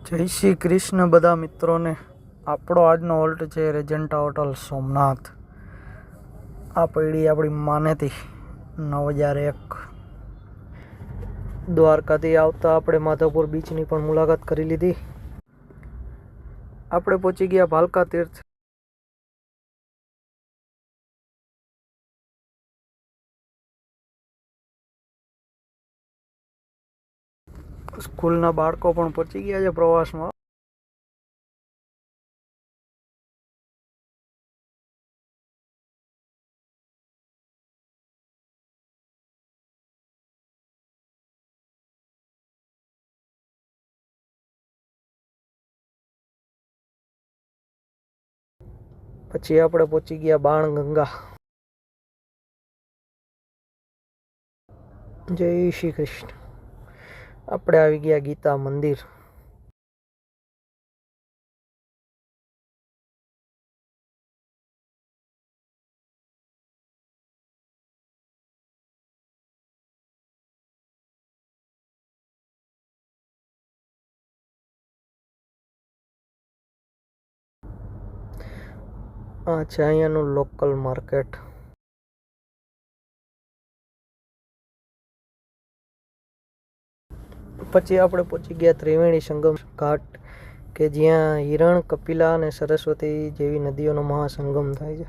જય શ્રી કૃષ્ણ બધા મિત્રોને। આપણો આજનો હોલ્ટ છે રેજન્ટા હોટલ સોમનાથ। આ પડી આપણી માનેથી 9001। દ્વારકાથી આવતા આપણે માધવપુર બીચની પણ મુલાકાત કરી લીધી। આપણે પહોંચી ગયા ભાલકા તીર્થ। સ્કૂલના બાળકો પણ પહોંચી ગયા છે પ્રવાસમાં। પછી આપણે પહોંચી ગયા બાણગંગા। જય શ્રી કૃષ્ણ। આપણે આવી ગયા ગીતા મંદિર। આ છે અહીંયાનું લોકલ માર્કેટ। પછી આપણે પહોંચી ગયા ત્રિવેણી સંગમ ઘાટ કે જ્યાં હિરણ, કપિલા અને સરસ્વતી જેવી નદીઓનો મહાસંગમ થાય છે।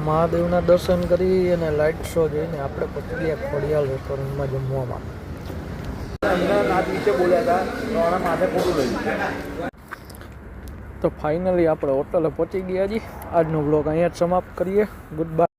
મહાદેવના દર્શન કરી અને લાઇટ શો જોઈને આપણે પહોંચી ગયા ખોડિયાલ રેસ્ટોરન્ટમાં જમવામાં। તો ફાઇનલી આપણે હોટલે પહોંચી ગયા છીએ। આજનો બ્લોગ અહીંયા જ સમાપ્ત કરીએ। Good bye.